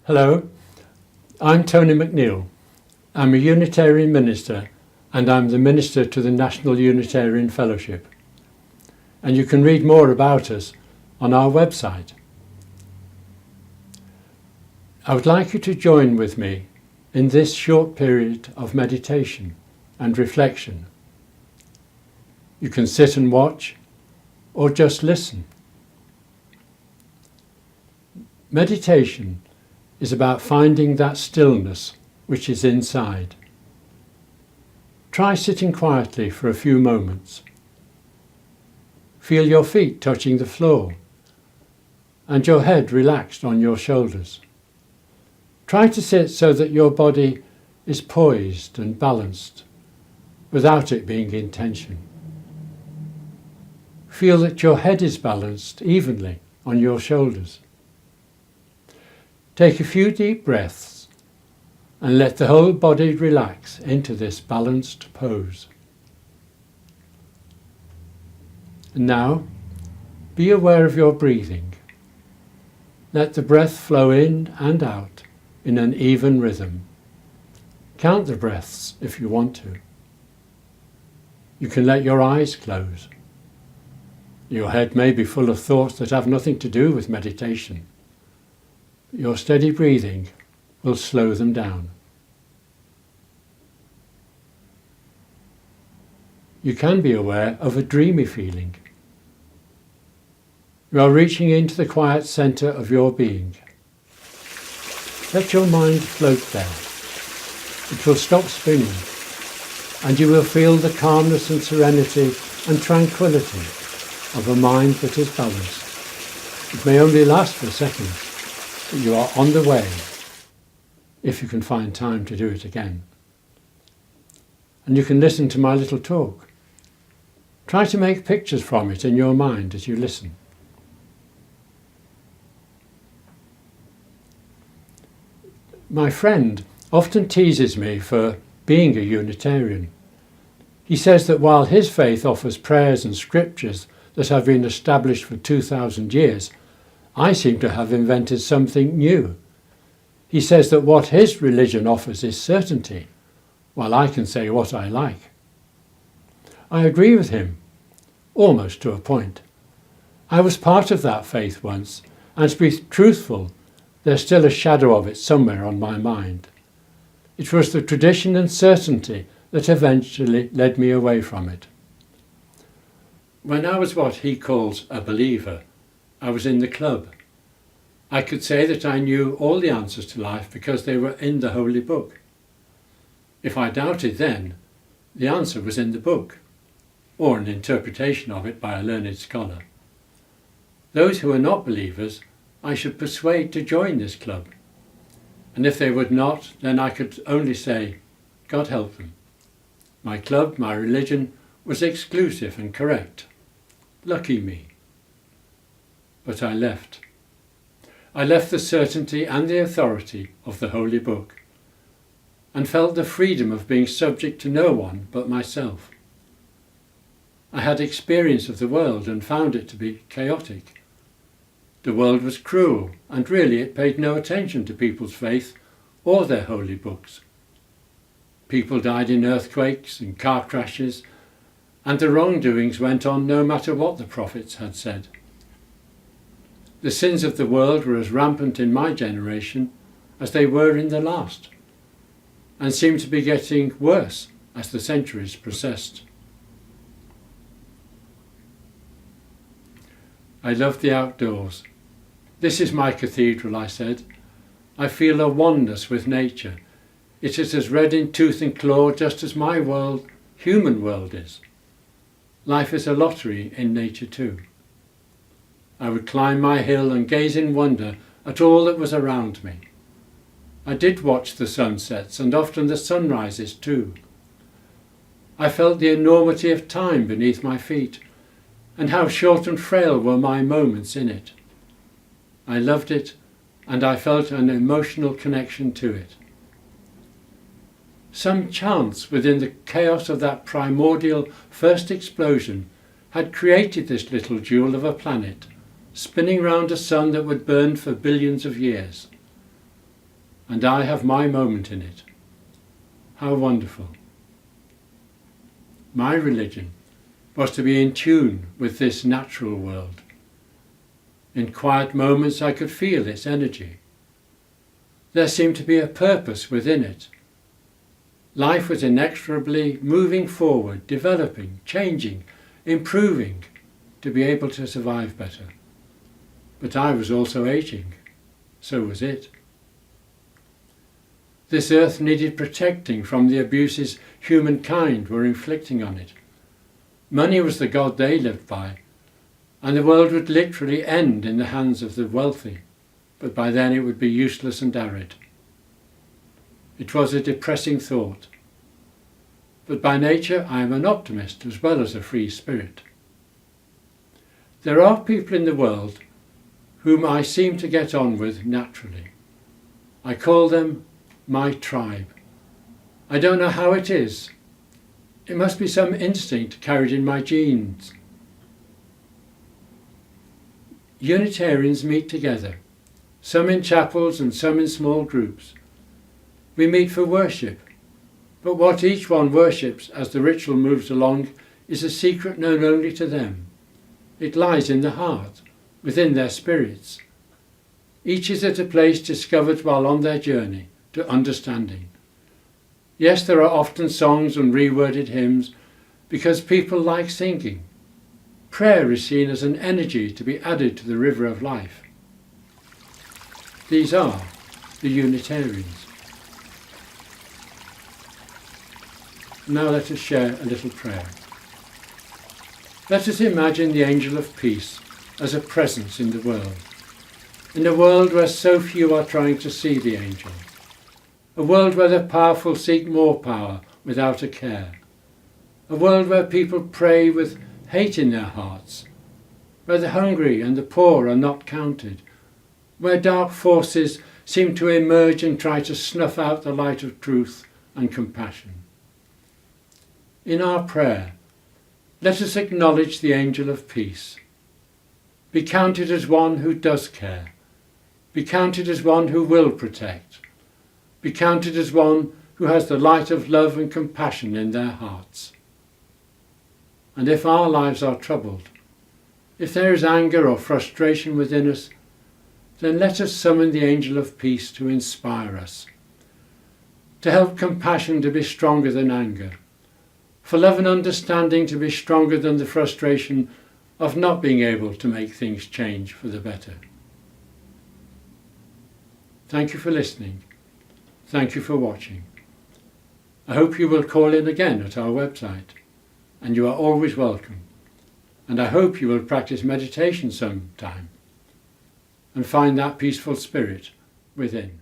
Hello, I'm Tony McNeile. I'm a Unitarian minister and I'm the minister to the National Unitarian Fellowship. And you can read more about us on our website. I would like you to join with me in this short period of meditation and reflection. You can sit and watch or just listen. Meditation is about finding that stillness which is inside. Try sitting quietly for a few moments. Feel your feet touching the floor and your head relaxed on your shoulders. Try to sit so that your body is poised and balanced without it being in tension. Feel that your head is balanced evenly on your shoulders. Take a few deep breaths and let the whole body relax into this balanced pose. And now, be aware of your breathing. Let the breath flow in and out in an even rhythm. Count the breaths if you want to. You can let your eyes close. Your head may be full of thoughts that have nothing to do with meditation. Your steady breathing will slow them down. You can be aware of a dreamy feeling. You are reaching into the quiet centre of your being. Let your mind float there. It will stop spinning, and you will feel the calmness and serenity and tranquility of a mind that is balanced. It may only last for seconds, but you are on the way, if you can find time to do it again. And you can listen to my little talk. Try to make pictures from it in your mind as you listen. My friend often teases me for being a Unitarian. He says that while his faith offers prayers and scriptures that have been established for 2,000 years, I seem to have invented something new. He says that what his religion offers is certainty, while I can say what I like. I agree with him, almost to a point. I was part of that faith once, and to be truthful, there's still a shadow of it somewhere on my mind. It was the tradition and certainty that eventually led me away from it. When I was what he calls a believer, I was in the club. I could say that I knew all the answers to life because they were in the Holy Book. If I doubted then, the answer was in the book, or an interpretation of it by a learned scholar. Those who are not believers, I should persuade to join this club. And if they would not, then I could only say, God help them. My club, my religion, was exclusive and correct. Lucky me. But I left. I left the certainty and the authority of the Holy Book, and felt the freedom of being subject to no one but myself. I had experience of the world and found it to be chaotic. The world was cruel, and really it paid no attention to people's faith or their holy books. People died in earthquakes and car crashes, and the wrongdoings went on no matter what the prophets had said. The sins of the world were as rampant in my generation as they were in the last, and seemed to be getting worse as the centuries processed. I love the outdoors. This is my cathedral, I said. I feel a oneness with nature. It is as red in tooth and claw just as my world, human world, is. Life is a lottery in nature too. I would climb my hill and gaze in wonder at all that was around me. I did watch the sunsets and often the sunrises too. I felt the enormity of time beneath my feet and how short and frail were my moments in it. I loved it and I felt an emotional connection to it. Some chance within the chaos of that primordial first explosion had created this little jewel of a planet, spinning round a sun that would burn for billions of years. and I have my moment in it. How wonderful. My religion was to be in tune with this natural world. In quiet moments I could feel its energy. There seemed to be a purpose within it. Life was inexorably moving forward, developing, changing, improving, to be able to survive better. But I was also aging. So was it. This earth needed protecting from the abuses humankind were inflicting on it. Money was the god they lived by, and the world would literally end in the hands of the wealthy, but by then it would be useless and arid. It was a depressing thought. But by nature I am an optimist as well as a free spirit. There are people in the world whom I seem to get on with naturally. I call them my tribe. I don't know how it is. It must be some instinct carried in my genes. Unitarians meet together, some in chapels and some in small groups. We meet for worship, but what each one worships as the ritual moves along is a secret known only to them. It lies in the heart, within their spirits. Each is at a place discovered while on their journey to understanding. Yes, there are often songs and reworded hymns because people like singing. Prayer is seen as an energy to be added to the river of life. These are the Unitarians. Now let us share a little prayer. Let us imagine the angel of peace as a presence in the world where so few are trying to see the angel, a world where the powerful seek more power without a care, a world where people pray with hate in their hearts, where the hungry and the poor are not counted, where dark forces seem to emerge and try to snuff out the light of truth and compassion. In our prayer, let us acknowledge the angel of peace. Be counted as one who does care. Be counted as one who will protect. Be counted as one who has the light of love and compassion in their hearts. And if our lives are troubled, if there is anger or frustration within us, then let us summon the angel of peace to inspire us, to help compassion to be stronger than anger, for love and understanding to be stronger than the frustration of not being able to make things change for the better. Thank you for listening. Thank you for watching. I hope you will call in again at our website, and you are always welcome. And I hope you will practice meditation sometime and find that peaceful spirit within.